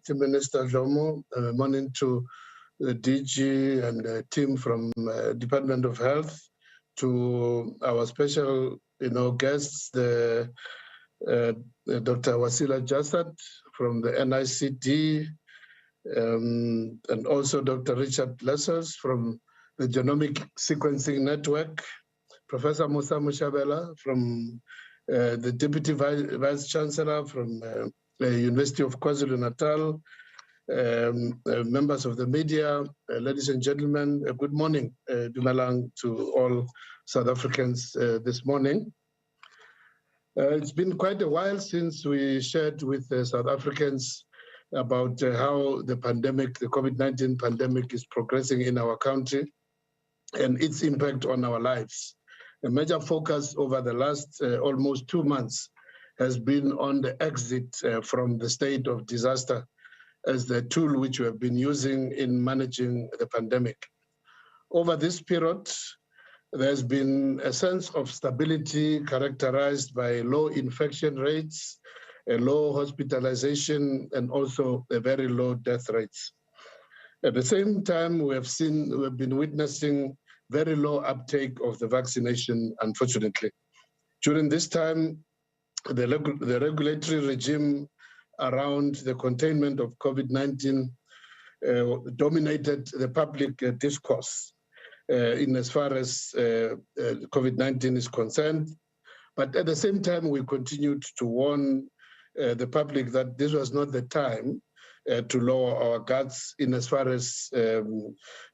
Deputy Minister Dhlomo. Morning to the DG and the team from Department of Health, to our special, guests, the Dr. Wasila Jasad from the NICD, and also Dr. Richard Lessers from the Genomic Sequencing Network, Professor Musa Mushabela from the Deputy Vice Chancellor from the University of KwaZulu-Natal, members of the media, ladies and gentlemen, good morning. Dumelang to all South Africans this morning. It's been quite a while since we shared with South Africans about how the pandemic, the COVID-19 pandemic, is progressing in our country and its impact on our lives. A major focus over the last almost 2 months has been on the exit from the state of disaster as the tool which we have been using in managing the pandemic. Over this period, there's been a sense of stability characterized by low infection rates, a low hospitalization, and also a very low death rates. At the same time, we've been witnessing very low uptake of the vaccination, unfortunately. During this time, the regulatory regime around the containment of COVID-19 dominated the public discourse in as far as COVID-19 is concerned. But at the same time, we continued to warn the public that this was not the time to lower our guards in as far as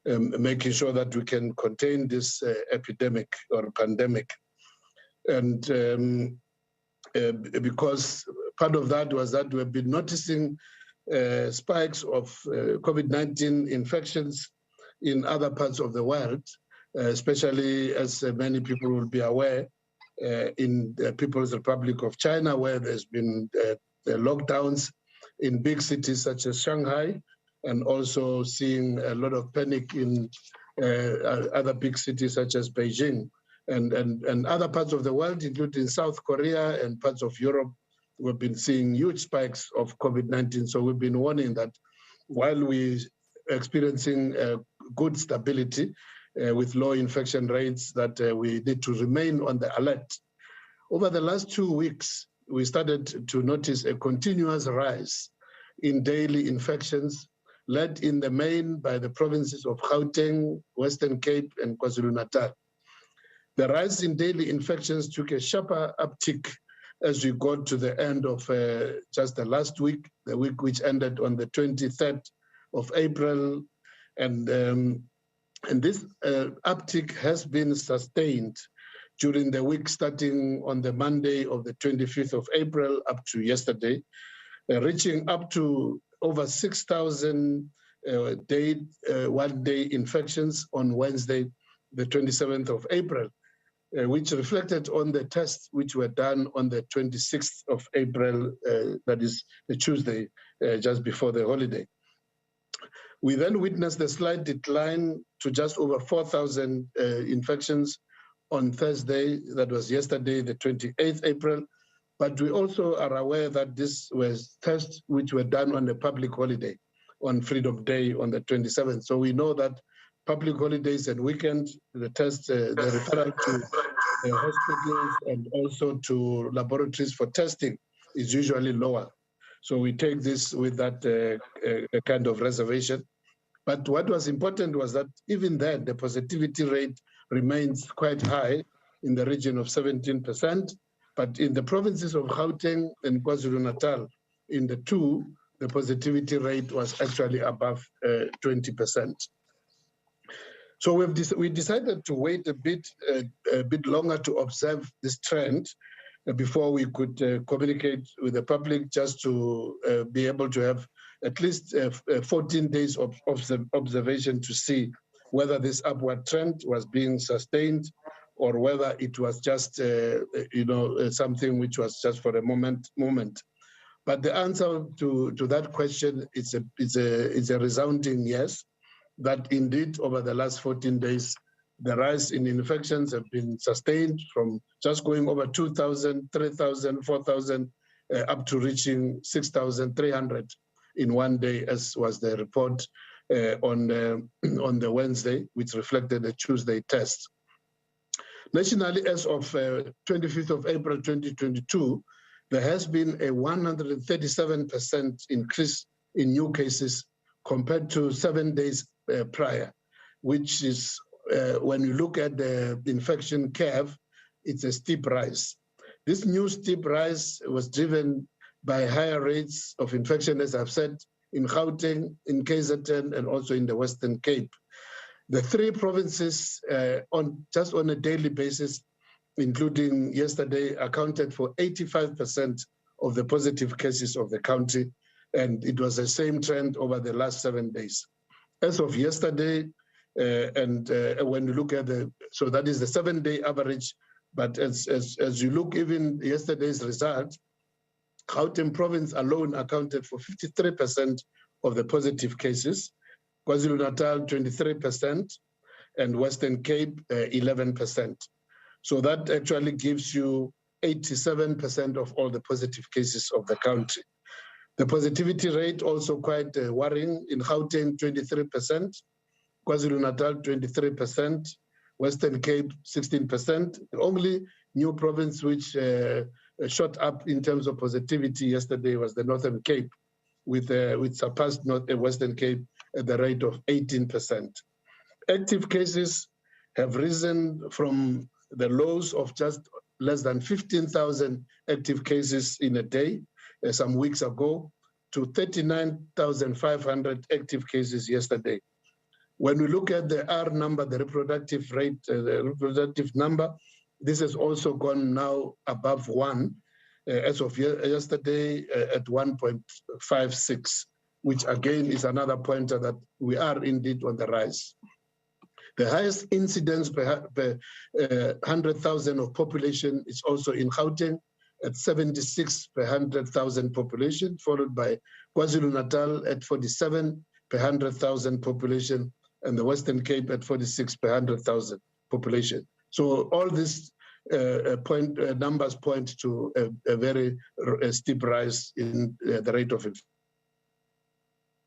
making sure that we can contain this epidemic or pandemic. And because part of that was that we've been noticing spikes of COVID-19 infections in other parts of the world, especially, as many people will be aware, in the People's Republic of China, where there's been lockdowns in big cities such as Shanghai, and also seeing a lot of panic in other big cities such as Beijing, and other parts of the world, including South Korea and parts of Europe. We've been seeing huge spikes of COVID-19. So we've been warning that while we're experiencing good stability with low infection rates, that we need to remain on the alert. Over the last 2 weeks, we started to notice a continuous rise in daily infections, led in the main by the provinces of Gauteng, Western Cape, and KwaZulu-Natal. The rise in daily infections took a sharper uptick as we got to the end of just the last week, the week which ended on the 23rd of April. And this uptick has been sustained during the week starting on the Monday of the 25th of April up to yesterday, reaching up to over 6,000 one-day infections on Wednesday, the 27th of April, which reflected on the tests which were done on the 26th of April, that is the Tuesday, just before the holiday. We then witnessed a slight decline to just over 4,000 infections on Thursday, that was yesterday, the 28th April. But we also are aware that this was tests which were done on a public holiday on Freedom Day on the 27th. So we know that public holidays and weekends, the tests, the referral to hospitals and also to laboratories for testing is usually lower. So we take this with that kind of reservation. But what was important was that even then, the positivity rate remains quite high in the region of 17%. But in the provinces of Gauteng and KwaZulu-Natal, in the two, the positivity rate was actually above 20%. So we decided to wait a bit longer to observe this trend before we could communicate with the public, just to be able to have at least 14 days of observation to see whether this upward trend was being sustained or whether it was just something which was just for a moment. But the answer to that question is a resounding yes, that indeed over the last 14 days, the rise in infections have been sustained from just going over 2,000, 3,000, 4,000, up to reaching 6,300 in one day, as was the report on the Wednesday, which reflected a Tuesday test. Nationally, as of 25th of April 2022, there has been a 137% increase in new cases compared to 7 days prior, which is, when you look at the infection curve, it's a steep rise. This new steep rise was driven by higher rates of infection, as I've said, in Gauteng, in KZN, and also in the Western Cape. The three provinces, just on a daily basis, including yesterday, accounted for 85% of the positive cases of the country, and it was the same trend over the last 7 days. As of yesterday, when you look at so that is the 7-day average, but as you look even yesterday's result, Gauteng province alone accounted for 53% of the positive cases, KwaZulu-Natal 23%, and Western Cape 11%. So that actually gives you 87% of all the positive cases of the country. The positivity rate also quite worrying. In Gauteng, 23%, KwaZulu-Natal 23%, Western Cape 16%. The only new province which shot up in terms of positivity yesterday was the Northern Cape, which surpassed Western Cape at the rate of 18%. Active cases have risen from the lows of just less than 15,000 active cases in a day some weeks ago to 39,500 active cases yesterday. When we look at the R number, the reproductive rate, the reproductive number, this has also gone now above 1, as of yesterday at 1.56, which again is another pointer that we are indeed on the rise. The highest incidence per 100,000 of population is also in Gauteng at 76 per 100,000 population, followed by KwaZulu-Natal at 47 per 100,000 population, and the Western Cape at 46 per 100,000 population. So all these numbers point to a very steep rise in the rate of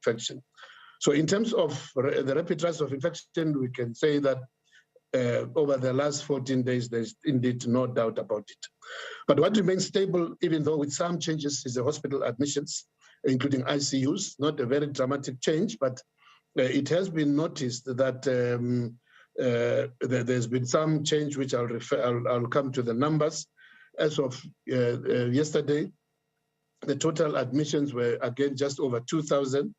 infection. So in terms of the rapid rise of infection, we can say that over the last 14 days, there's indeed no doubt about it. But what remains stable, even though with some changes, is the hospital admissions, including ICUs. Not a very dramatic change, but it has been noticed that there's been some change, which I'll come to the numbers. As of yesterday, the total admissions were again just over 2,000.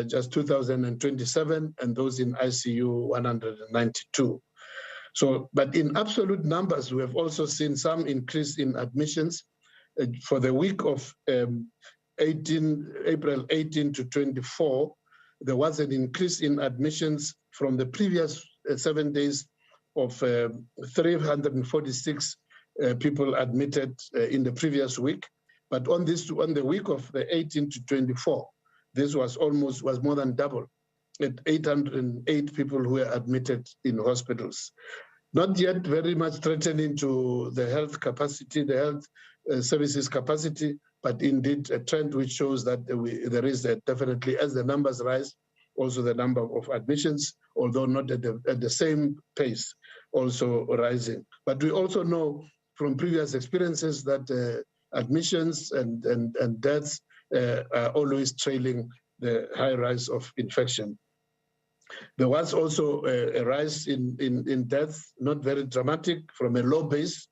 Just 2,027, and those in ICU 192. So, but in absolute numbers, we have also seen some increase in admissions. For the week of April 18 to 24, there was an increase in admissions from the previous 7 days of 346 people admitted in the previous week. But on the week of the 18 to 24, this was more than double, at 808 people who were admitted in hospitals. Not yet very much threatening to the health capacity, the health services capacity, but indeed a trend which shows that there is definitely, as the numbers rise, also the number of admissions, although not at the same pace, also rising. But we also know from previous experiences that admissions and deaths are always trailing the high rise of infection. There was also a rise in deaths, not very dramatic, from a low base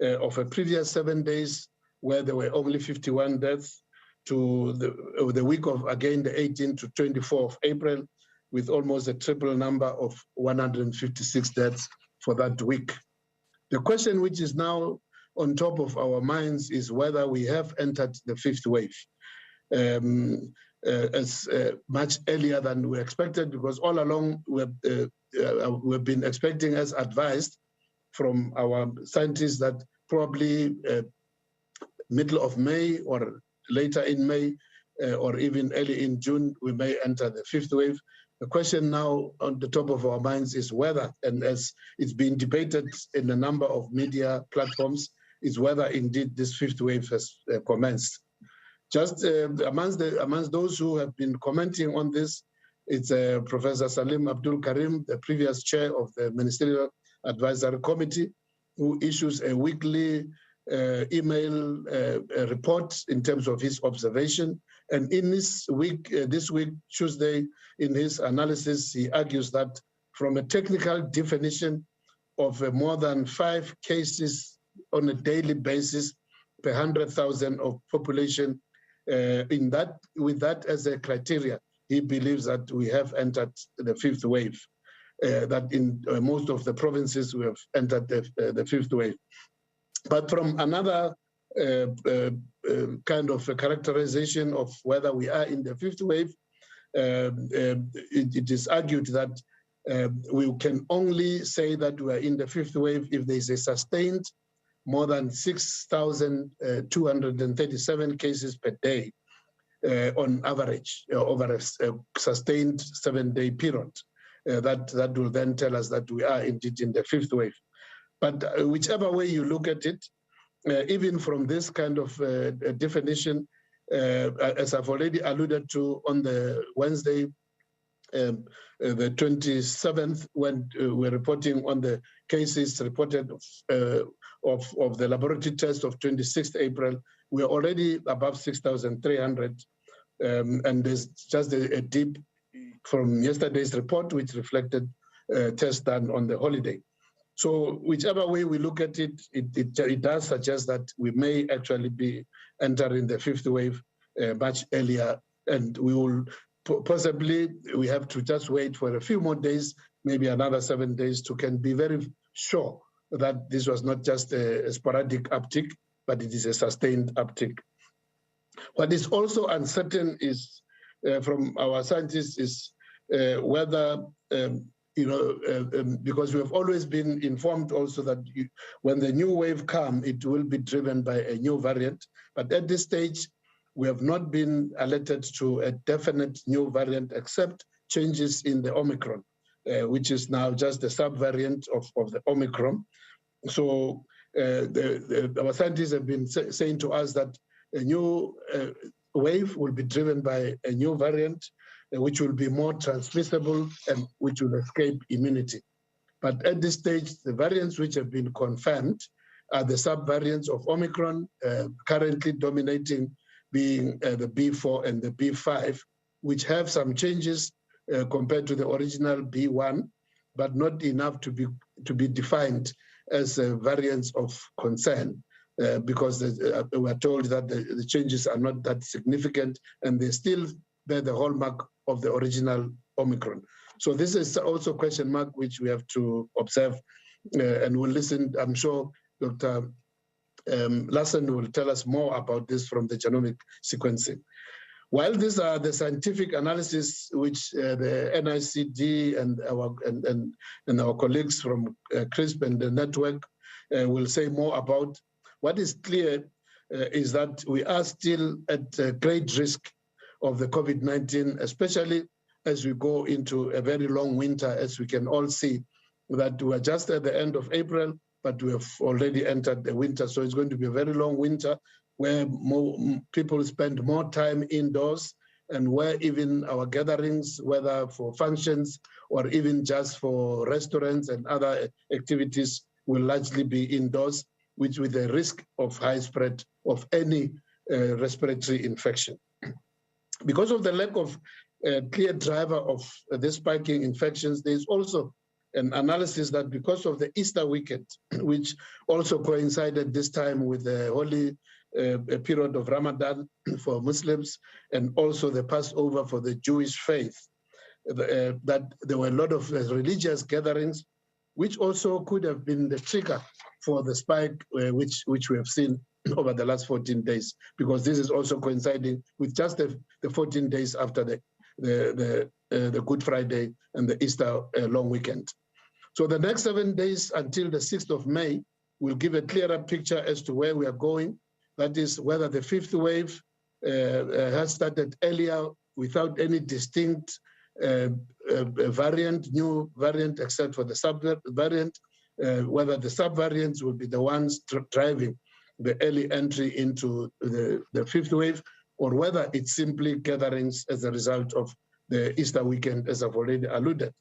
of a previous 7 days where there were only 51 deaths to the week of, again, the 18 to 24 of April, with almost a triple number of 156 deaths for that week. The question which is now on top of our minds is whether we have entered the fifth wave. As much earlier than we expected, because all along we've been expecting, as advised from our scientists, that probably middle of May or later in May or even early in June, we may enter the fifth wave. The question now on the top of our minds is whether, and as it's been debated in a number of media platforms, is whether indeed this fifth wave has commenced. Just amongst those who have been commenting on this, it's Professor Salim Abdul Karim, the previous chair of the Ministerial Advisory Committee, who issues a weekly email report in terms of his observation. And in this week, Tuesday, in his analysis, he argues that from a technical definition of more than 5 cases on a daily basis per 100,000 of population, with that as a criteria, he believes that we have entered the 5th wave, that in most of the provinces we have entered the 5th wave. But from another kind of a characterization of whether we are in the 5th wave, it is argued that we can only say that we are in the 5th wave if there is a sustained more than 6,237 cases per day on average over a sustained 7-day period. That will then tell us that we are indeed in the 5th wave. But whichever way you look at it, even from this kind of definition, as I've already alluded to on the Wednesday, the 27th, when we're reporting on the cases reported of the laboratory test of 26th April, we're already above 6,300. And there's just a dip from yesterday's report, which reflected tests done on the holiday. So whichever way we look at it, it does suggest that we may actually be entering the 5th wave much earlier, and we will possibly, we have to just wait for a few more days, maybe another 7 days, to can be very sure that this was not just a sporadic uptick, but it is a sustained uptick. What is also uncertain is, from our scientists, is whether, because we have always been informed also that when the new wave comes, it will be driven by a new variant. But at this stage, we have not been alerted to a definite new variant except changes in the Omicron, which is now just the subvariant of the Omicron. So our scientists have been saying to us that a new wave will be driven by a new variant, which will be more transmissible and which will escape immunity. But at this stage, the variants which have been confirmed are the subvariants of Omicron, currently dominating being the B4 and the B5, which have some changes compared to the original B1, but not enough to be defined as variants of concern, because we are told that the changes are not that significant and they still bear the hallmark of the original Omicron. So this is also a question mark which we have to observe, and we'll listen. I'm sure Dr. Lassen will tell us more about this from the genomic sequencing. While these are the scientific analysis which the NICD and our colleagues from CRISP and the network will say more about, what is clear is that we are still at great risk of the COVID-19, especially as we go into a very long winter, as we can all see that we are just at the end of April, but we have already entered the winter. So it's going to be a very long winter where more people spend more time indoors, and where even our gatherings, whether for functions or even just for restaurants and other activities, will largely be indoors, which with the risk of high spread of any respiratory infection. Because of the lack of a clear driver of the spiking infections, there's also an analysis that because of the Easter weekend, which also coincided this time with the holy period of Ramadan for Muslims, and also the Passover for the Jewish faith, that there were a lot of religious gatherings, which also could have been the trigger for the spike which we have seen over the last 14 days, because this is also coinciding with just the 14 days after the Good Friday and the Easter long weekend. So the next 7 days until the 6th of May will give a clearer picture as to where we are going. That is, whether the 5th wave has started earlier without any distinct new variant, except for the sub-variant, whether the sub-variants will be the ones driving the early entry into the 5th wave, or whether it's simply gatherings as a result of the Easter weekend, as I've already alluded.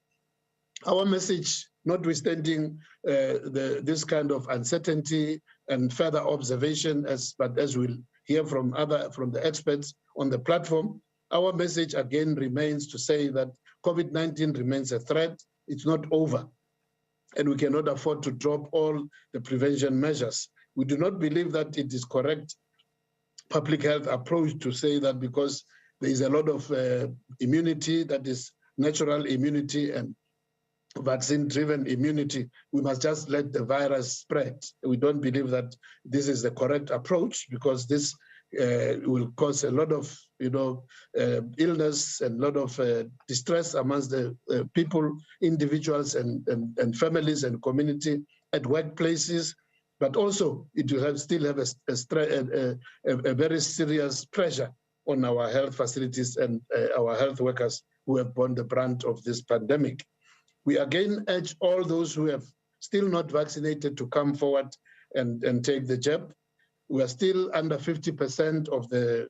Our message, notwithstanding this kind of uncertainty and further observation, but as we'll hear from the experts on the platform, our message again remains to say that COVID-19 remains a threat. It's not over, and we cannot afford to drop all the prevention measures. We do not believe that it is correct public health approach to say that because there is a lot of immunity, that is natural immunity and vaccine-driven immunity, we must just let the virus spread. We don't believe that this is the correct approach, because this will cause a lot of, illness and a lot of distress amongst the people, individuals and families and community at workplaces. But also it will still have a very serious pressure on our health facilities and our health workers who have borne the brunt of this pandemic. We again urge all those who have still not vaccinated to come forward and take the jab. We are still under 50% of the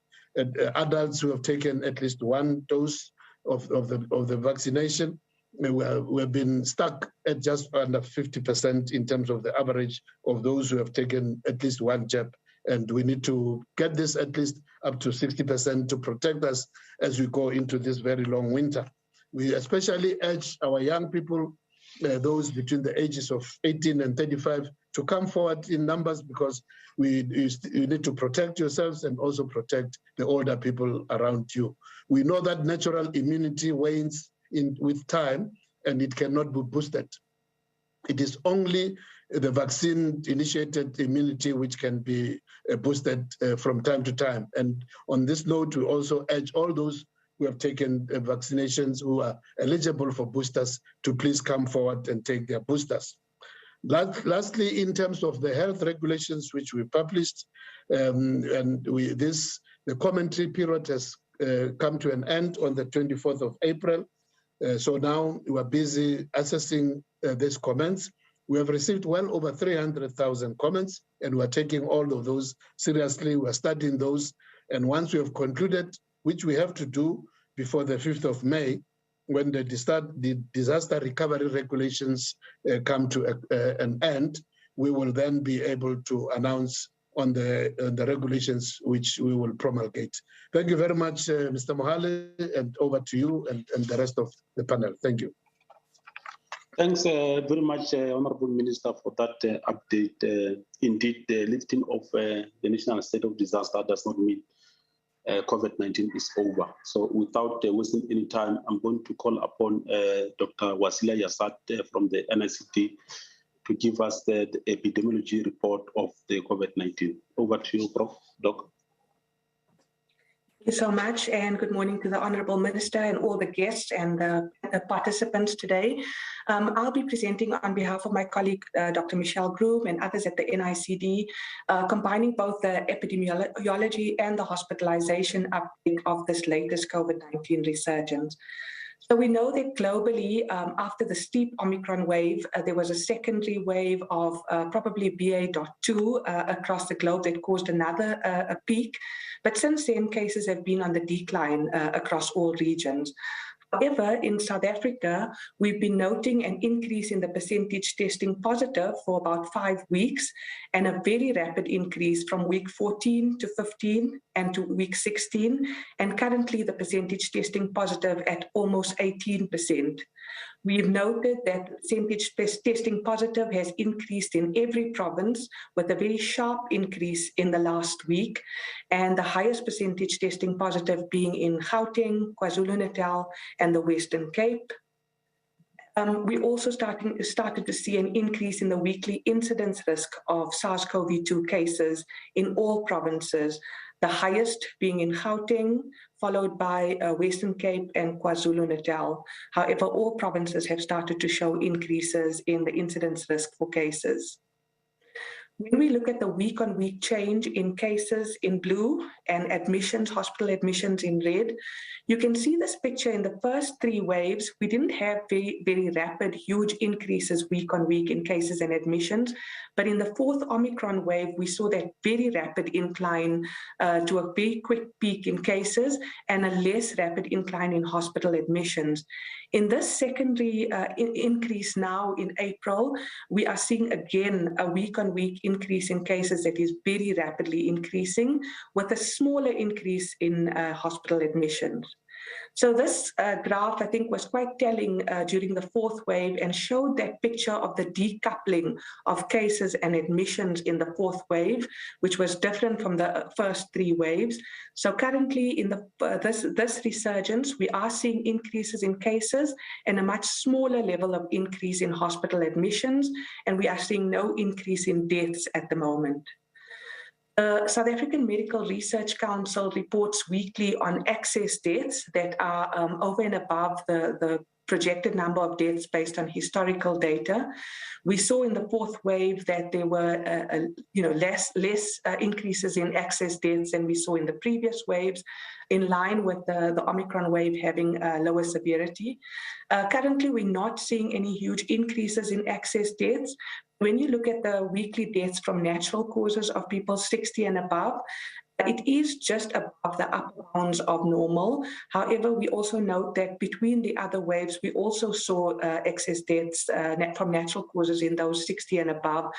adults who have taken at least one dose of the vaccination. We've been stuck at just under 50% in terms of the average of those who have taken at least one jab. And we need to get this at least up to 60% to protect us as we go into this very long winter. We especially urge our young people, those between the ages of 18 and 35, to come forward in numbers, because you need to protect yourselves and also protect the older people around you. We know that natural immunity wanes with time, and it cannot be boosted. It is only the vaccine-initiated immunity which can be boosted from time to time. And on this note, we also urge all those who have taken vaccinations, who are eligible for boosters, to please come forward and take their boosters. Lastly, in terms of the health regulations which we published, the commentary period has come to an end on the 24th of April. So now we are busy assessing these comments. We have received well over 300,000 comments, and we are taking all of those seriously. We are studying those, and once we have concluded, which we have to do before the 5th of May, when the disaster recovery regulations come to an end, we will then be able to announce on the regulations which we will promulgate. Thank you very much, Mr. Mohale, and over to you and the rest of the panel. Thank you. Thanks very much, Honorable Minister, for that update. Indeed, the lifting of the national state of disaster does not mean COVID-19 is over. So without wasting any time, I'm going to call upon Dr. Wasila Yasat from the NICD to give us the epidemiology report of the COVID-19. Over to you, Prof. Doc. Thank you so much, and good morning to the Honourable Minister and all the guests and the participants today. I'll be presenting on behalf of my colleague, Dr. Michelle Groom, and others at the NICD, combining both the epidemiology and the hospitalization update of this latest COVID-19 resurgence. So we know that globally, after the steep Omicron wave, there was a secondary wave of probably BA.2 across the globe that caused another a peak. But since then, cases have been on the decline across all regions. However, in South Africa, we've been noting an increase in the percentage testing positive for about 5 weeks, and a very rapid increase from week 14 to 15 and to week 16, and currently the percentage testing positive at almost 18%. We've noted that percentage testing positive has increased in every province, with a very sharp increase in the last week, and the highest percentage testing positive being in Gauteng, KwaZulu-Natal, and the Western Cape. We also started to see an increase in the weekly incidence risk of SARS-CoV-2 cases in all provinces, the highest being in Gauteng, followed by Western Cape and KwaZulu-Natal. However, all provinces have started to show increases in the incidence risk for cases. When we look at the week-on-week change in cases in blue and admissions, hospital admissions in red, you can see this picture in the first 3 waves. We didn't have very, very rapid, huge increases week on week in cases and admissions. But in the 4th Omicron wave, we saw that very rapid incline to a very quick peak in cases and a less rapid incline in hospital admissions. In this secondary increase now in April, we are seeing again a week-on-week increase in cases that is very rapidly increasing, with a smaller increase in hospital admissions. So this graph, I think, was quite telling during the 4th wave and showed that picture of the decoupling of cases and admissions in the 4th wave, which was different from the first 3 waves. So currently in this resurgence, we are seeing increases in cases and a much smaller level of increase in hospital admissions, and we are seeing no increase in deaths at the moment. The South African Medical Research Council reports weekly on excess deaths that are over and above the projected number of deaths based on historical data. We saw in the 4th wave that there were less increases in excess deaths than we saw in the previous waves, in line with the Omicron wave having lower severity. Currently, we're not seeing any huge increases in excess deaths. When you look at the weekly deaths from natural causes of people 60 and above, it is just above the upper bounds of normal. However, we also note that between the other waves, we also saw excess deaths from natural causes in those 60 and above,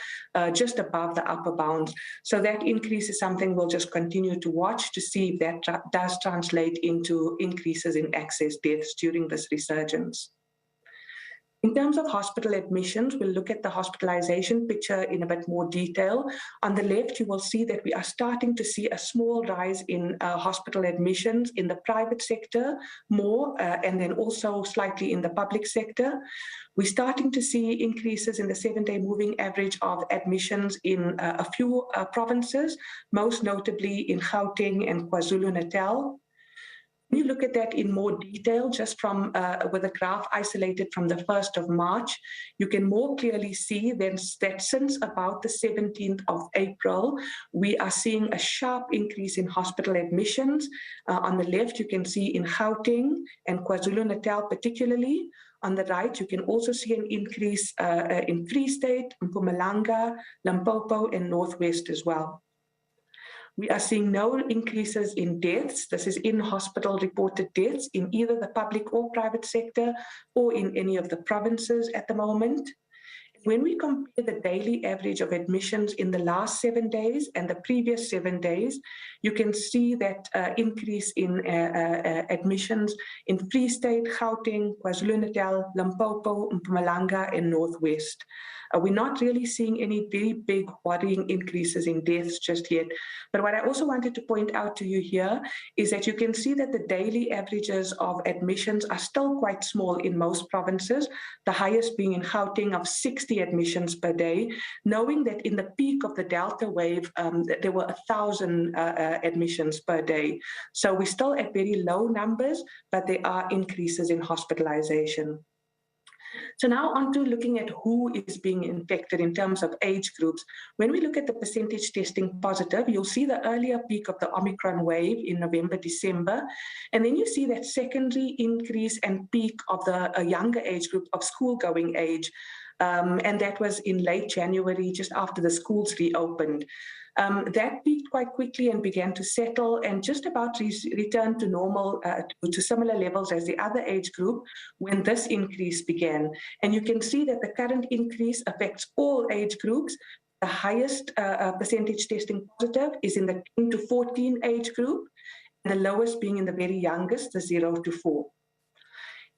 just above the upper bounds. So that increase is something we'll just continue to watch to see if that does translate into increases in excess deaths during this resurgence. In terms of hospital admissions, we'll look at the hospitalization picture in a bit more detail. On the left, you will see that we are starting to see a small rise in hospital admissions in the private sector more, and then also slightly in the public sector. We're starting to see increases in the 7-day moving average of admissions in a few provinces, most notably in Gauteng and KwaZulu-Natal. When you look at that in more detail, just from with a graph isolated from the 1st of March, you can more clearly see that since about the 17th of April, we are seeing a sharp increase in hospital admissions. On the left, you can see in Gauteng and KwaZulu-Natal particularly. On the right, you can also see an increase in Free State, Mpumalanga, Limpopo, and Northwest as well. We are seeing no increases in deaths. This is in-hospital reported deaths in either the public or private sector or in any of the provinces at the moment. When we compare the daily average of admissions in the last 7 days and the previous 7 days, you can see that increase in admissions in Free State, Gauteng, KwaZulu-Natal, Limpopo, Mpumalanga, and Northwest. We're not really seeing any very big worrying increases in deaths just yet. But what I also wanted to point out to you here is that you can see that the daily averages of admissions are still quite small in most provinces, the highest being in Gauteng of 60 admissions per day, knowing that in the peak of the Delta wave, there were 1,000 admissions per day. So we're still at very low numbers, but there are increases in hospitalization. So now on to looking at who is being infected in terms of age groups. When we look at the percentage testing positive, you'll see the earlier peak of the Omicron wave in November, December, and then you see that secondary increase and peak of the younger age group of school-going age, and that was in late January, just after the schools reopened. That peaked quite quickly and began to settle and just about return to normal, to similar levels as the other age group when this increase began. And you can see that the current increase affects all age groups. The highest percentage testing positive is in the 10 to 14 age group, and the lowest being in the very youngest, the 0 to 4.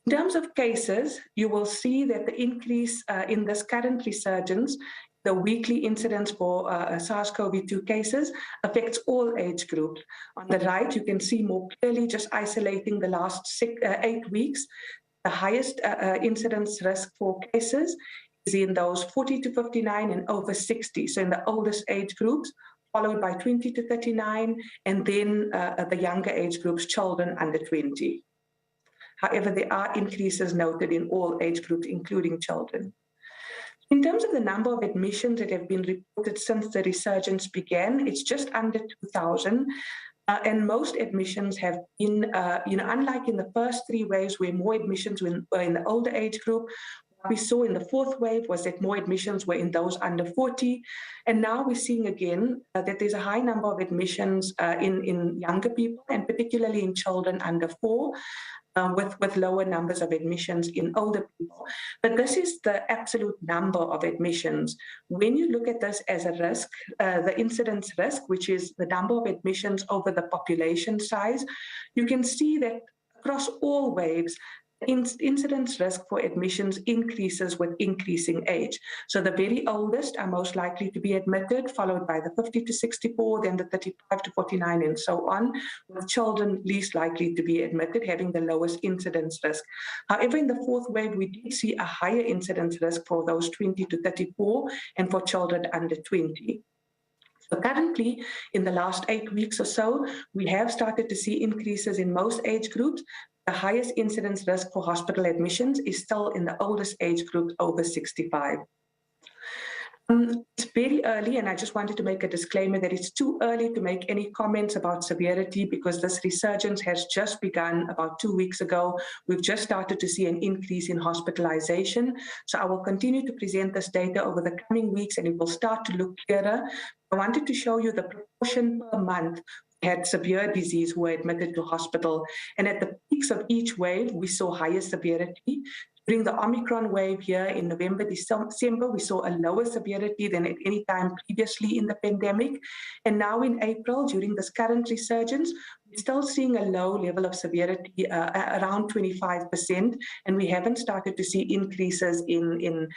In terms of cases, you will see that the increase in this current resurgence, the weekly incidence for SARS-CoV-2 cases, affects all age groups. On the right, you can see more clearly, just isolating the last 8 weeks, the highest incidence risk for cases is in those 40 to 59 and over 60, so in the oldest age groups, followed by 20 to 39, and then the younger age groups, children under 20. However, there are increases noted in all age groups, including children. In terms of the number of admissions that have been reported since the resurgence began, it's just under 2,000. And most admissions have been, unlike in the first three waves where more admissions were in the older age group, what we saw in the fourth wave was that more admissions were in those under 40. And now we're seeing again that there's a high number of admissions in younger people, and particularly in children under 4. With lower numbers of admissions in older people. But this is the absolute number of admissions. When you look at this as a risk, the incidence risk, which is the number of admissions over the population size, you can see that across all waves, incidence risk for admissions increases with increasing age. So the very oldest are most likely to be admitted, followed by the 50 to 64, then the 35 to 49, and so on, with children least likely to be admitted, having the lowest incidence risk. However, in the fourth wave, we did see a higher incidence risk for those 20 to 34 and for children under 20. So currently, in the last 8 weeks or so, we have started to see increases in most age groups. The highest incidence risk for hospital admissions is still in the oldest age group over 65. It's very early, and I just wanted to make a disclaimer that it's too early to make any comments about severity because this resurgence has just begun about 2 weeks ago. We've just started to see an increase in hospitalization. So I will continue to present this data over the coming weeks, and it will start to look clearer. I wanted to show you the proportion per month had severe disease who were admitted to hospital. And at the peaks of each wave, we saw higher severity. During the Omicron wave here in November, December, we saw a lower severity than at any time previously in the pandemic. And now in April, during this current resurgence, we're still seeing a low level of severity, around 25%, and we haven't started to see increases in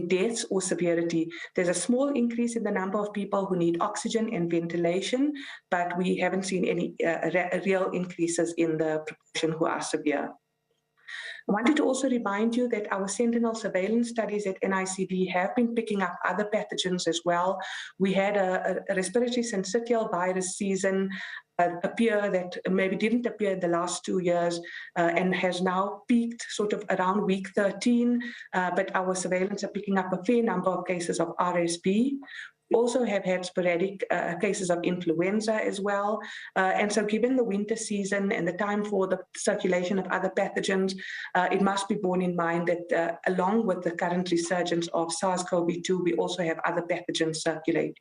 deaths or severity. There's a small increase in the number of people who need oxygen and ventilation, but we haven't seen any real increases in the proportion who are severe. I wanted to also remind you that our sentinel surveillance studies at NICD have been picking up other pathogens as well. We had a respiratory syncytial virus season appear that maybe didn't appear in the last 2 years and has now peaked sort of around week 13, but our surveillance are picking up a fair number of cases of RSV. Also have had sporadic cases of influenza as well. And so given the winter season and the time for the circulation of other pathogens, it must be borne in mind that along with the current resurgence of SARS-CoV-2, we also have other pathogens circulating.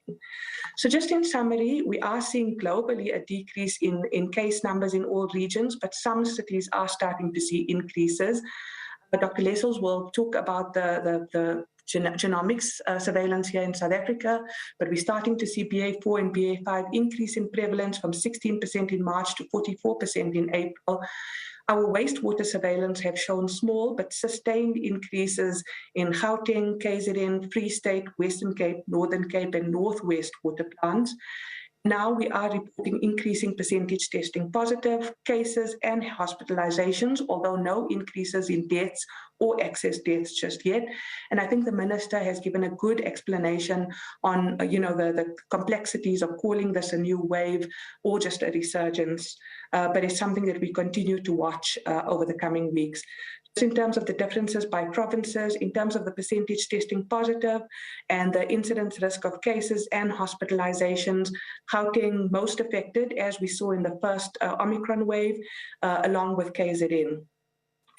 So just in summary, we are seeing globally a decrease in case numbers in all regions, but some cities are starting to see increases. Dr. Lessels will talk about the genomics surveillance here in South Africa, but we're starting to see BA4 and BA5 increase in prevalence from 16% in March to 44% in April. Our wastewater surveillance have shown small but sustained increases in Gauteng, KZN, Free State, Western Cape, Northern Cape, and Northwest water plants. Now we are reporting increasing percentage testing positive cases and hospitalizations, although no increases in deaths or excess deaths just yet. And I think the minister has given a good explanation on, the complexities of calling this a new wave or just a resurgence, but it's something that we continue to watch over the coming weeks. In terms of the differences by provinces, in terms of the percentage testing positive and the incidence risk of cases and hospitalizations, Gauteng most affected, as we saw in the first Omicron wave, along with KZN.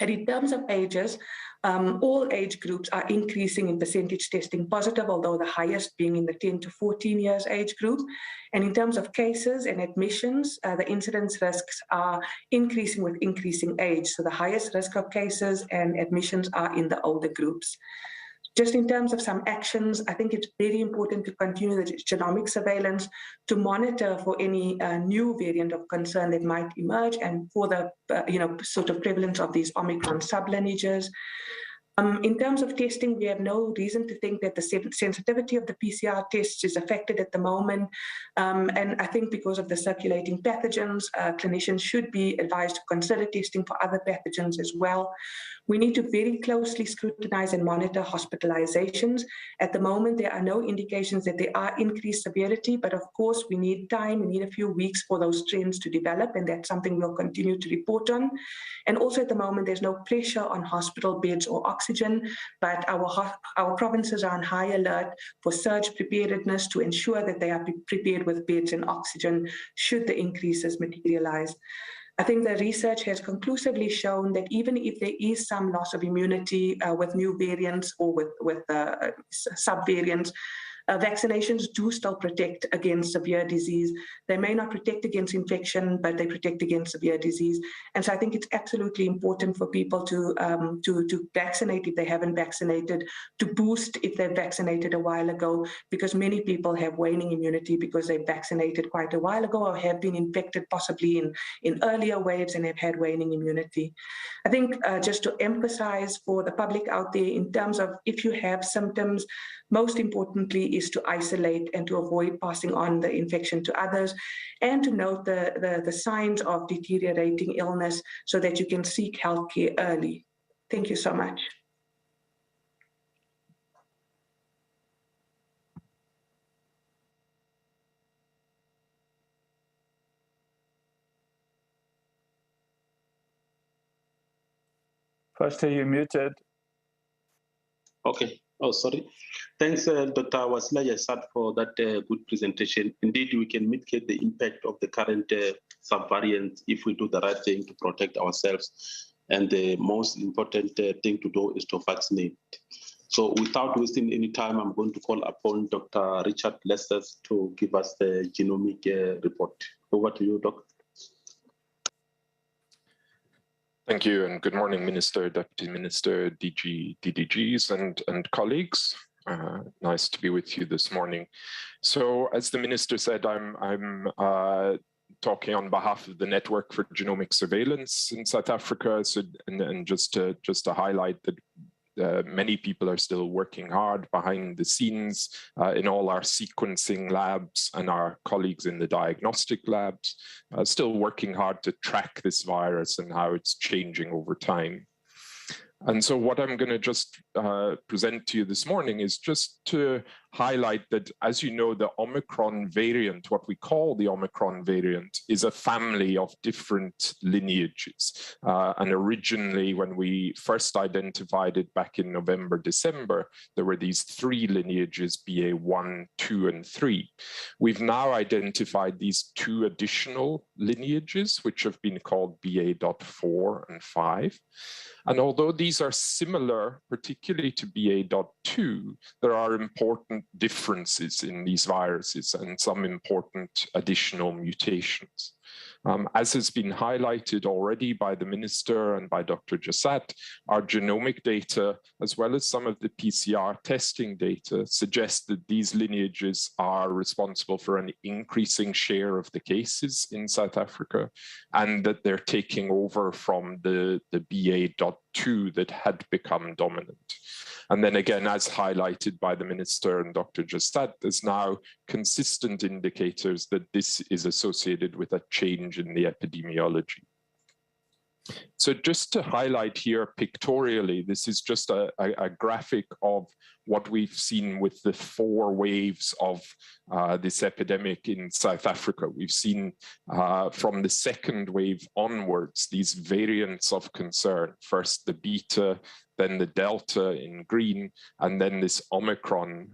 And in terms of ages, all age groups are increasing in percentage testing positive, although the highest being in the 10 to 14 years age group. And in terms of cases and admissions, the incidence risks are increasing with increasing age. So the highest risk of cases and admissions are in the older groups. Just in terms of some actions, I think it's very important to continue the genomic surveillance to monitor for any new variant of concern that might emerge and for the sort of prevalence of these Omicron sublineages. In terms of testing, we have no reason to think that the sensitivity of the PCR tests is affected at the moment. And I think because of the circulating pathogens, clinicians should be advised to consider testing for other pathogens as well. We need to very closely scrutinize and monitor hospitalizations. At the moment, there are no indications that there are increased severity, but of course, we need time, we need a few weeks for those trends to develop, and that's something we'll continue to report on. And also at the moment, there's no pressure on hospital beds or oxygen, but our provinces are on high alert for surge preparedness to ensure that they are prepared with beds and oxygen should the increases materialize. I think the research has conclusively shown that even if there is some loss of immunity with new variants or with subvariants, vaccinations do still protect against severe disease. They may not protect against infection, but they protect against severe disease. And so I think it's absolutely important for people to vaccinate if they haven't vaccinated, to boost if they've vaccinated a while ago, because many people have waning immunity because they vaccinated quite a while ago or have been infected possibly in earlier waves and have had waning immunity. I think just to emphasize for the public out there in terms of if you have symptoms, most importantly is to isolate and to avoid passing on the infection to others, and to note the signs of deteriorating illness so that you can seek healthcare early. Thank you so much. Phaahla, you're muted. Okay. Oh, sorry. Thanks, Dr. Wasila Yasat, for that good presentation. Indeed, we can mitigate the impact of the current subvariants if we do the right thing to protect ourselves. And the most important thing to do is to vaccinate. So without wasting any time, I'm going to call upon Dr. Richard Lester to give us the genomic report. Over to you, Doctor. Thank you, and good morning, Minister, Deputy Minister, DDGs, and colleagues. Nice to be with you this morning. So, as the Minister said, I'm talking on behalf of the Network for Genomic Surveillance in South Africa, and just to highlight that many people are still working hard behind the scenes in all our sequencing labs, and our colleagues in the diagnostic labs still working hard to track this virus and how it's changing over time. And so what I'm going to just present to you this morning is just to highlight that, as you know, the Omicron variant, what we call the Omicron variant, is a family of different lineages. And originally, when we first identified it back in November, December, there were these three lineages, BA1, 2, and 3. We've now identified these two additional lineages, which have been called BA.4 and 5. And although these are similar, particularly to BA.2, there are important differences in these viruses and some important additional mutations. As has been highlighted already by the Minister and by Dr. Jasat, our genomic data, as well as some of the PCR testing data, suggest that these lineages are responsible for an increasing share of the cases in South Africa, and that they're taking over from the BA.2 that had become dominant. And then again, as highlighted by the Minister and Dr. Jasat, there's now consistent indicators that this is associated with a change in the epidemiology. So just to highlight here pictorially, this is just a graphic of what we've seen with the 4 waves of this epidemic in South Africa. We've seen from the second wave onwards, these variants of concern, first the Beta, then the Delta in green, and then this Omicron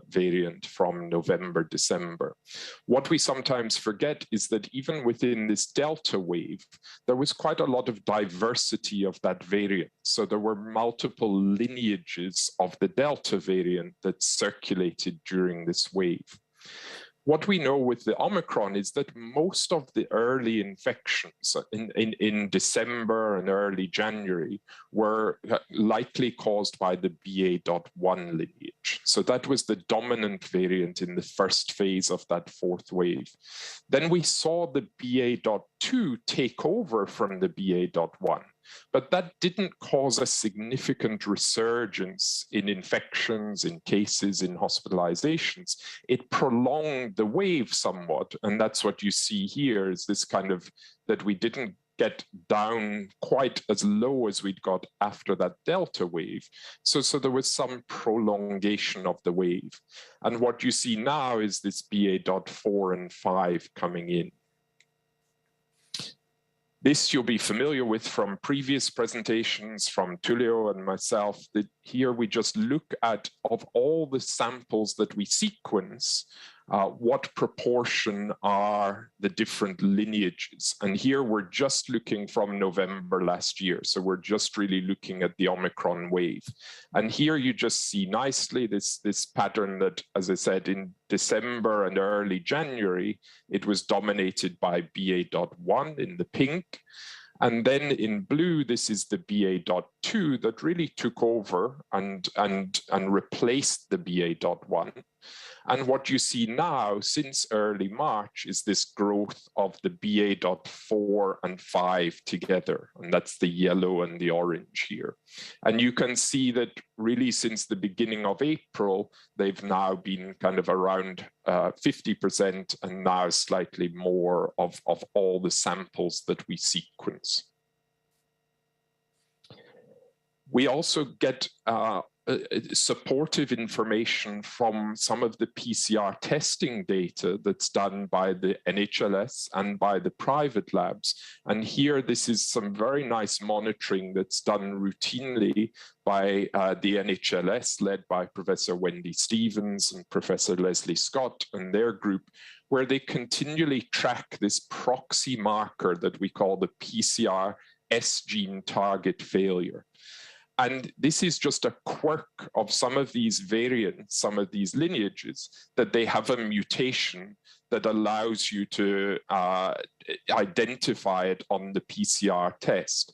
variant from November, December. What we sometimes forget is that even within this Delta wave, there was quite a lot of diversity of that variant. So there were multiple lineages of the Delta variant that circulated during this wave. What we know with the Omicron is that most of the early infections in December and early January were likely caused by the BA.1 lineage. So that was the dominant variant in the first phase of that 4th wave. Then we saw the BA.2 take over from the BA.1. But that didn't cause a significant resurgence in infections, in cases, in hospitalizations. It prolonged the wave somewhat. And that's what you see here, is this kind of, that we didn't get down quite as low as we'd got after that Delta wave. So there was some prolongation of the wave. And what you see now is this BA.4 and 5 coming in. This you'll be familiar with from previous presentations from Tullio and myself, that here we just look at, of all the samples that we sequence, what proportion are the different lineages. And here we're just looking from November last year. So we're just really looking at the Omicron wave. And here you just see nicely this pattern that, as I said, in December and early January, it was dominated by BA.1 in the pink. And then in blue, this is the BA.2 that really took over and replaced the BA.1. And what you see now since early March is this growth of the BA.4 and 5 together. And that's the yellow and the orange here. And you can see that really since the beginning of April, they've now been kind of around 50% and now slightly more of all the samples that we sequence. We also get supportive information from some of the PCR testing data that's done by the NHLS and by the private labs. And here, this is some very nice monitoring that's done routinely by the NHLS, led by Professor Wendy Stevens and Professor Leslie Scott and their group, where they continually track this proxy marker that we call the PCR S gene target failure. And this is just a quirk of some of these variants, some of these lineages, that they have a mutation that allows you to identify it on the PCR test.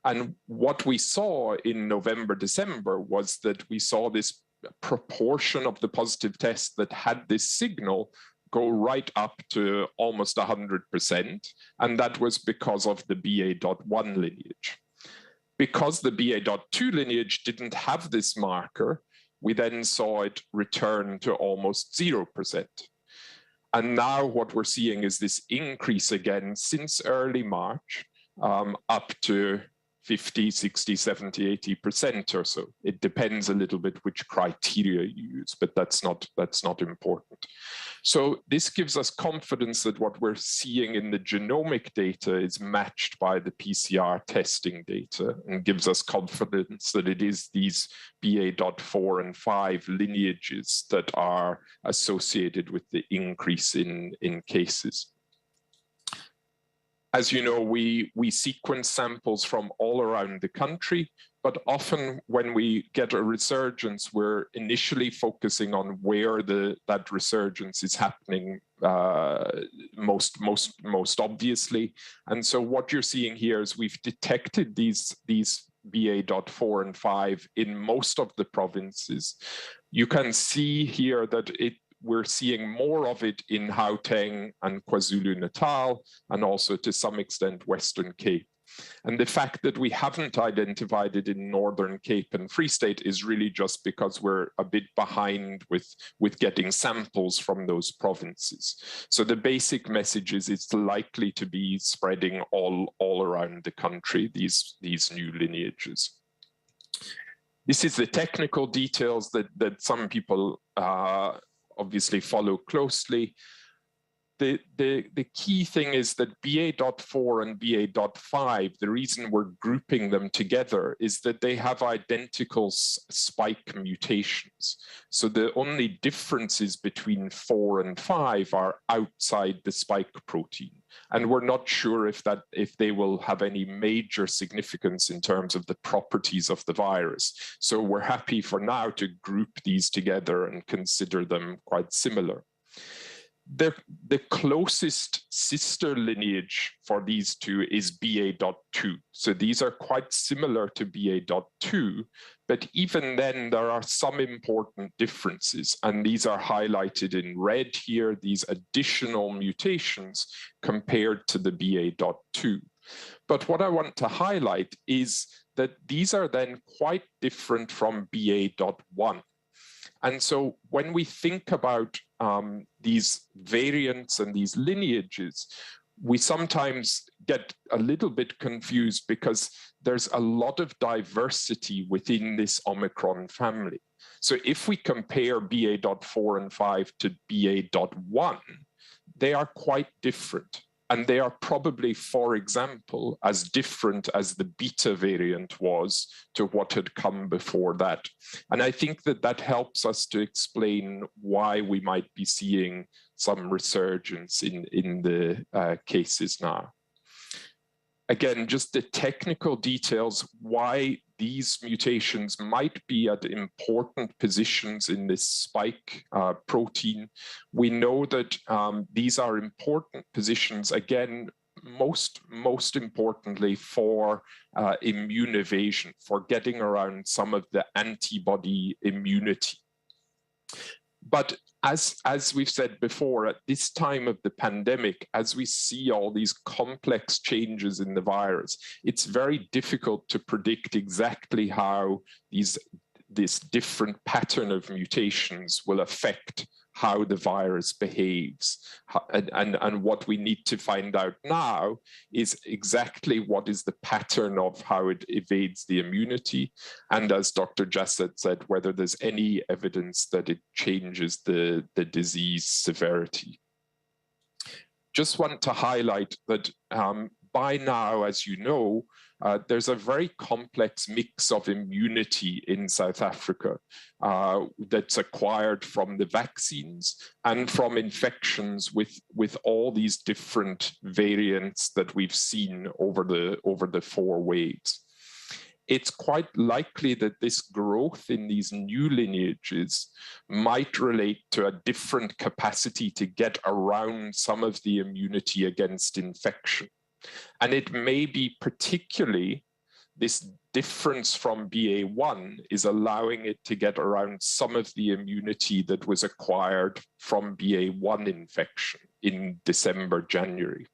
And what we saw in November, December was that we saw this proportion of the positive tests that had this signal go right up to almost 100%. And that was because of the BA.1 lineage. Because the BA.2 lineage didn't have this marker, we then saw it return to almost 0%. And now what we're seeing is this increase again since early March, up to 50, 60, 70, 80% or so. It depends a little bit which criteria you use, but that's not important. So this gives us confidence that what we're seeing in the genomic data is matched by the PCR testing data, and gives us confidence that it is these BA.4 and 5 lineages that are associated with the increase in cases. As you know, we sequence samples from all around the country, but often when we get a resurgence, we're initially focusing on where that resurgence is happening most obviously. And so what you're seeing here is we've detected these BA.4 and 5 in most of the provinces. You can see here that we're seeing more of it in Gauteng and KwaZulu-Natal, and also to some extent Western Cape. And the fact that we haven't identified it in Northern Cape and Free State is really just because we're a bit behind with getting samples from those provinces. So the basic message is it's likely to be spreading all around the country, these new lineages. This is the technical details that some people obviously follow closely. The key thing is that BA.4 and BA.5, the reason we're grouping them together is that they have identical spike mutations. So the only differences between 4 and 5 are outside the spike protein. And we're not sure if they will have any major significance in terms of the properties of the virus. So we're happy for now to group these together and consider them quite similar. The closest sister lineage for these two is BA.2. So these are quite similar to BA.2, but even then there are some important differences, and these are highlighted in red here, these additional mutations compared to the BA.2. But what I want to highlight is that these are then quite different from BA.1. And so when we think about these variants and these lineages, we sometimes get a little bit confused because there's a lot of diversity within this Omicron family. So if we compare BA.4 and 5 to BA.1, they are quite different. And they are probably, for example, as different as the beta variant was to what had come before that. And I think that that helps us to explain why we might be seeing some resurgence in the cases now. Again, just the technical details, why these mutations might be at important positions in this spike protein. We know that these are important positions, again, most importantly for immune evasion, for getting around some of the antibody immunity. But as we've said before, at this time of the pandemic, as we see all these complex changes in the virus, it's very difficult to predict exactly how this different pattern of mutations will affect how the virus behaves. And what we need to find out now is exactly what is the pattern of how it evades the immunity. And as Dr. Jasad said, whether there's any evidence that it changes the disease severity. Just want to highlight that by now, as you know, there's a very complex mix of immunity in South Africa that's acquired from the vaccines and from infections with all these different variants that we've seen over the 4 waves. It's quite likely that this growth in these new lineages might relate to a different capacity to get around some of the immunity against infection. And it may be particularly this difference from BA1 is allowing it to get around some of the immunity that was acquired from BA1 infection in December, January.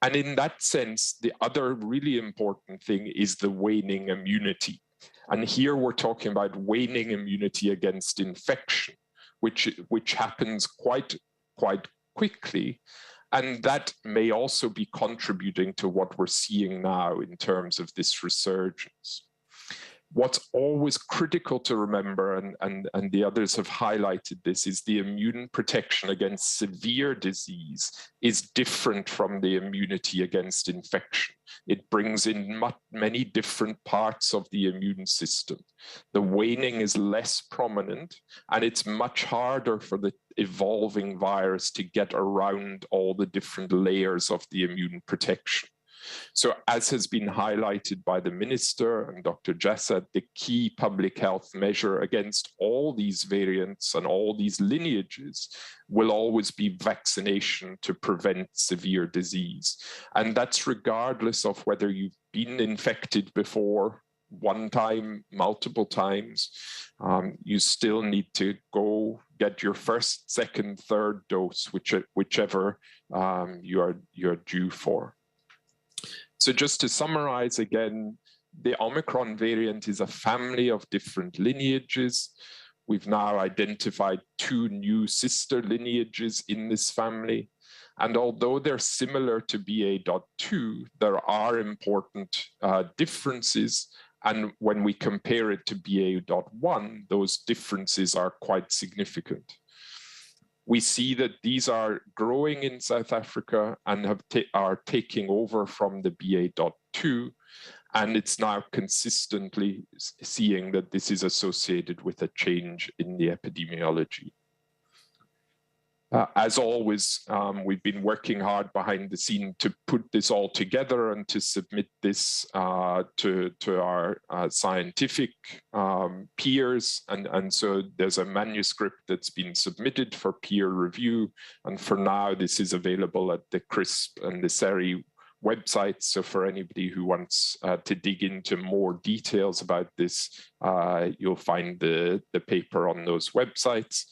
And in that sense, the other really important thing is the waning immunity. And here we're talking about waning immunity against infection, which happens quite quickly. And that may also be contributing to what we're seeing now in terms of this resurgence. What's always critical to remember, and the others have highlighted this, is the immune protection against severe disease is different from the immunity against infection. It brings in many different parts of the immune system. The waning is less prominent, and it's much harder for the evolving virus to get around all the different layers of the immune protection. So as has been highlighted by the minister and Dr. Jasad, the key public health measure against all these variants and all these lineages will always be vaccination to prevent severe disease. And that's regardless of whether you've been infected before, one time, multiple times. You still need to go get your first, second, third dose, whichever you're due for. So just to summarize again, the Omicron variant is a family of different lineages. We've now identified 2 new sister lineages in this family. And although they're similar to BA.2, there are important differences. And when we compare it to BA.1, those differences are quite significant. We see that these are growing in South Africa and are taking over from the BA.2, and it's now consistently seeing that this is associated with a change in the epidemiology. As always, we've been working hard behind the scene to put this all together and to submit this to our scientific peers. And so there's a manuscript that's been submitted for peer review. And for now, this is available at the CRISP and the SERI websites. So for anybody who wants to dig into more details about this, you'll find the paper on those websites.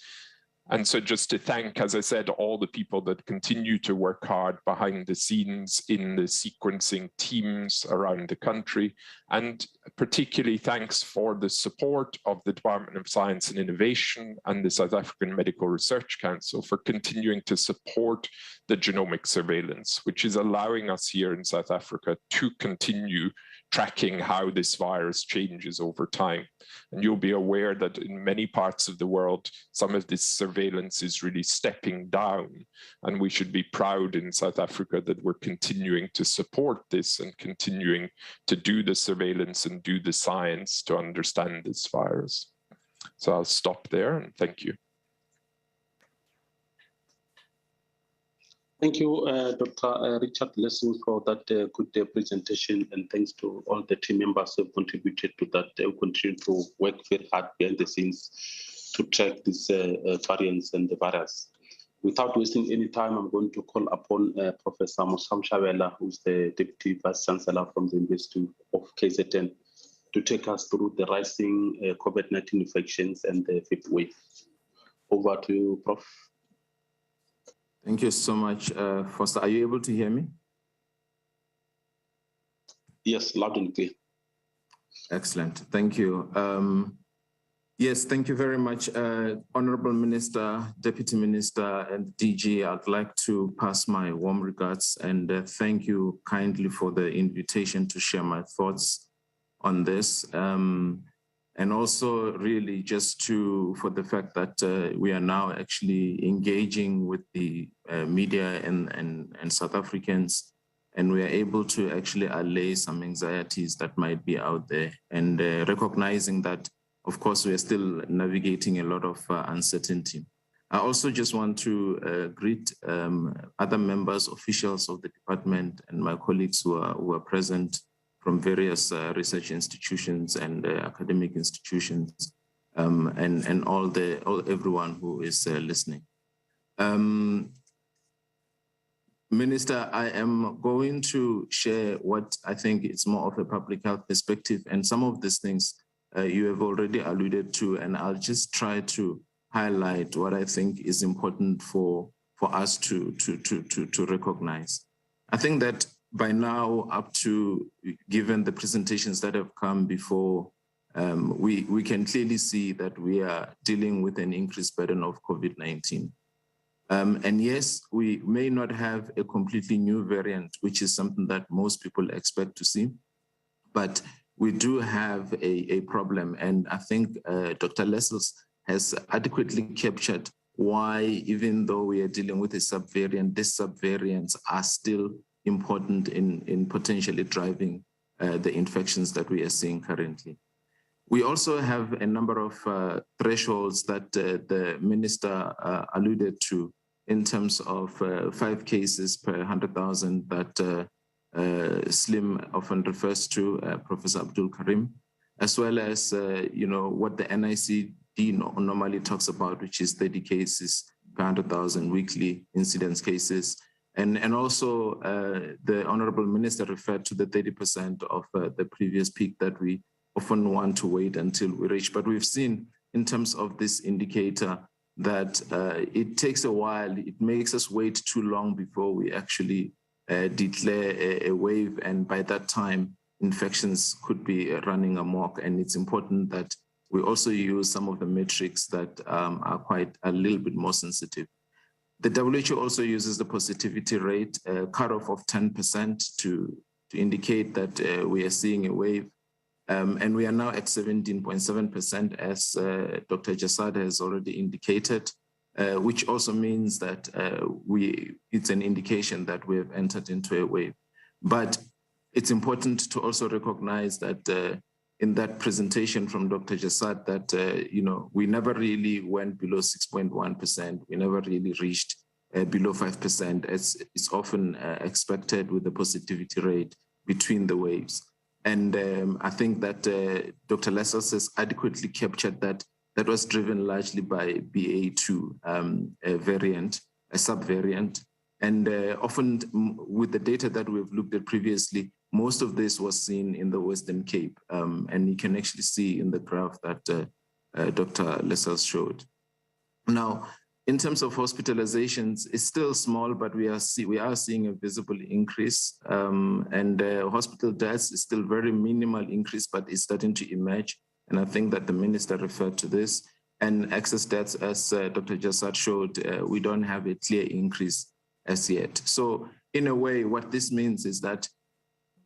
And so just to thank, as I said, all the people that continue to work hard behind the scenes in the sequencing teams around the country, and particularly thanks for the support of the Department of Science and Innovation and the South African Medical Research Council for continuing to support the genomic surveillance, which is allowing us here in South Africa to continue tracking how this virus changes over time. And you'll be aware that in many parts of the world, some of this surveillance is really stepping down. And we should be proud in South Africa that we're continuing to support this and continuing to do the surveillance and do the science to understand this virus. So I'll stop there and thank you. Thank you, Dr. Richard Lessing, for that good presentation, and thanks to all the team members who have contributed to that. They will continue to work very hard behind the scenes to track these variants and the virus. Without wasting any time, I'm going to call upon Professor Moshamshabela, who's the Deputy Vice Chancellor from the University of KZN, to take us through the rising COVID-19 infections and the fifth wave. Over to you, Prof. Thank you so much, Foster. Are you able to hear me? Yes, loud and clear. Excellent. Thank you. Yes, thank you very much, Honorable Minister, Deputy Minister, and DG. I'd like to pass my warm regards and thank you kindly for the invitation to share my thoughts on this. And also really just for the fact that we are now actually engaging with the media and South Africans, and we are able to actually allay some anxieties that might be out there, and recognizing that, of course, we are still navigating a lot of uncertainty. I also just want to greet other members, officials of the department, and my colleagues who are present from various research institutions and academic institutions, and everyone who is listening. Minister, I am going to share what I think is more of a public health perspective, and some of these things you have already alluded to, and I'll just try to highlight what I think is important for us to recognize. I think that by now, up to, given the presentations that have come before, we can clearly see that we are dealing with an increased burden of COVID-19. And yes, we may not have a completely new variant, which is something that most people expect to see, but we do have a problem. And I think Dr. Lessels has adequately captured why, even though we are dealing with a subvariant, these subvariants are still important in potentially driving the infections that we are seeing currently. We also have a number of thresholds that the minister alluded to in terms of 5 cases per 100,000 that Slim often refers to, Professor Abdul Karim, as well as what the NICD normally talks about, which is 30 cases per 100,000 weekly incidence cases. And also the Honorable Minister referred to the 30% of the previous peak that we often want to wait until we reach. But we've seen in terms of this indicator that it takes a while. It makes us wait too long before we actually declare a wave. And by that time, infections could be running amok. And it's important that we also use some of the metrics that are quite a little bit more sensitive. The WHO also uses the positivity rate cutoff of 10% to indicate that we are seeing a wave. And we are now at 17.7%, as Dr. Jasad has already indicated, which also means that it's an indication that we have entered into a wave. But it's important to also recognize that in that presentation from Dr. Jasad that, we never really went below 6.1%. We never really reached below 5%, as is often expected with the positivity rate between the waves. And I think that Dr. Lessels has adequately captured that. That was driven largely by BA2 variant, a subvariant. And often with the data that we've looked at previously, most of this was seen in the Western Cape. And you can actually see in the graph that Dr. Lessels showed. Now, in terms of hospitalizations, it's still small, but we are seeing a visible increase. Hospital deaths is still very minimal increase, but it's starting to emerge. And I think that the minister referred to this. And excess deaths, as Dr. Jasad showed, we don't have a clear increase as yet. So in a way, what this means is that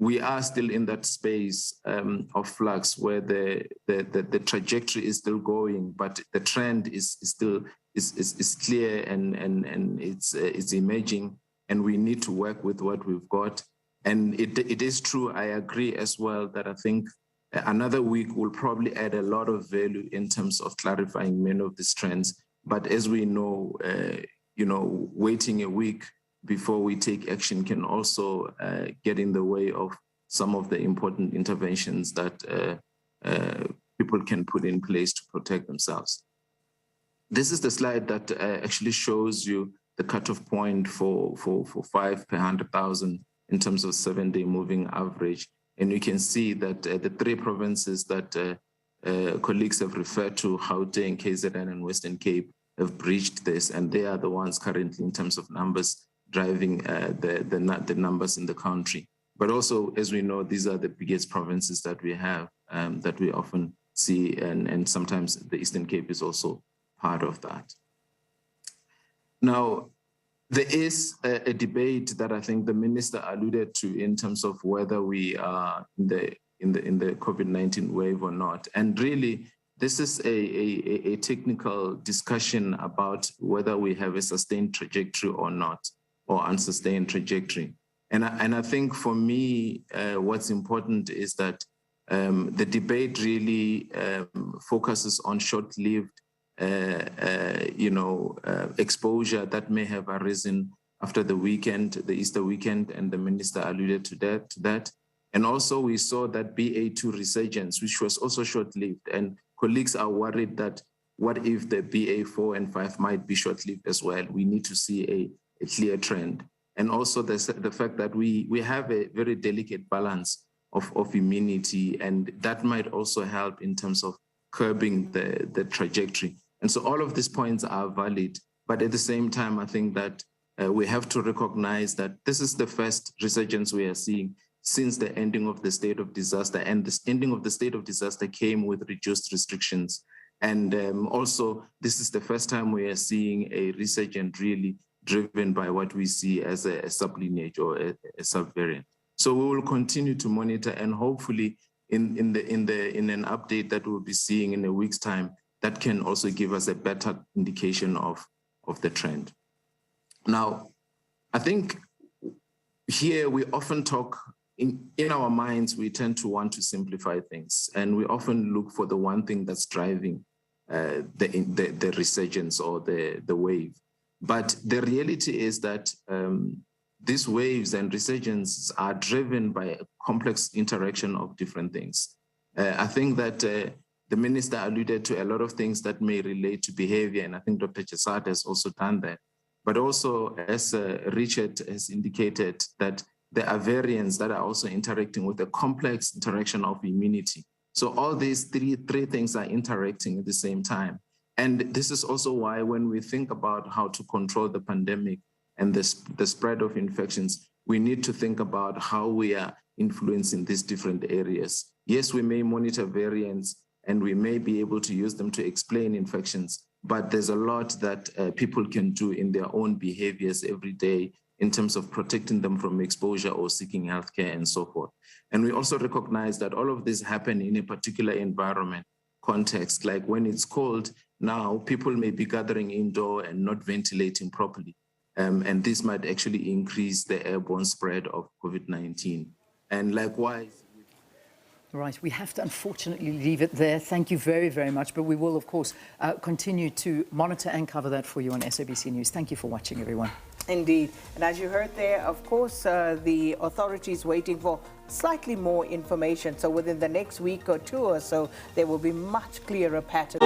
we are still in that space of flux where the trajectory is still going, but the trend is still clear and it's emerging, and we need to work with what we've got. And it is true, I agree as well, that I think another week will probably add a lot of value in terms of clarifying many of these trends. But as we know, waiting a week before we take action can also get in the way of some of the important interventions that people can put in place to protect themselves. This is the slide that actually shows you the cutoff point for 5 per 100,000 in terms of 7-day moving average. And you can see that the 3 provinces that colleagues have referred to, Gauteng, KZN, and Western Cape, have breached this, and they are the ones currently in terms of numbers driving the numbers in the country. But also, as we know, these are the biggest provinces that we have, that we often see, and sometimes the Eastern Cape is also part of that. Now, there is a debate that I think the minister alluded to in terms of whether we are in the COVID-19 wave or not. And really, this is a technical discussion about whether we have a sustained trajectory or not, or unsustained trajectory. And I think for me, what's important is that the debate really focuses on short-lived exposure that may have arisen after the weekend, the Easter weekend, and the minister alluded to that. And also we saw that BA2 resurgence, which was also short-lived, and colleagues are worried that what if the BA4 and 5 might be short-lived as well? We need to see a clear trend. And also the fact that we have a very delicate balance of immunity, and that might also help in terms of curbing the trajectory. And so all of these points are valid, but at the same time, I think that we have to recognize that this is the first resurgence we are seeing since the ending of the state of disaster, and this ending of the state of disaster came with reduced restrictions. And also, this is the first time we are seeing a resurgence really driven by what we see as a sublineage or a subvariant. So we will continue to monitor, and hopefully in an update that we'll be seeing in a week's time, that can also give us a better indication of the trend. Now, I think here we often talk, in our minds, we tend to want to simplify things, and we often look for the one thing that's driving the resurgence or the wave. But the reality is that these waves and resurgences are driven by a complex interaction of different things. I think that the minister alluded to a lot of things that may relate to behavior, and I think Dr. Jasad has also done that. But also, as Richard has indicated, that there are variants that are also interacting with a complex interaction of immunity. So all these three things are interacting at the same time. And this is also why when we think about how to control the pandemic and the spread of infections, we need to think about how we are influencing these different areas. Yes, we may monitor variants and we may be able to use them to explain infections, but there's a lot that people can do in their own behaviors every day in terms of protecting them from exposure or seeking healthcare and so forth. And we also recognize that all of this happen in a particular environment context, like when it's cold, now people may be gathering indoor and not ventilating properly. And this might actually increase the airborne spread of COVID-19. And likewise, right, we have to unfortunately leave it there. Thank you very, very much. But we will, of course, continue to monitor and cover that for you on SABC News. Thank you for watching, everyone. Indeed. And as you heard there, of course, the authorities waiting for slightly more information. So within the next week or two or so, there will be much clearer pattern.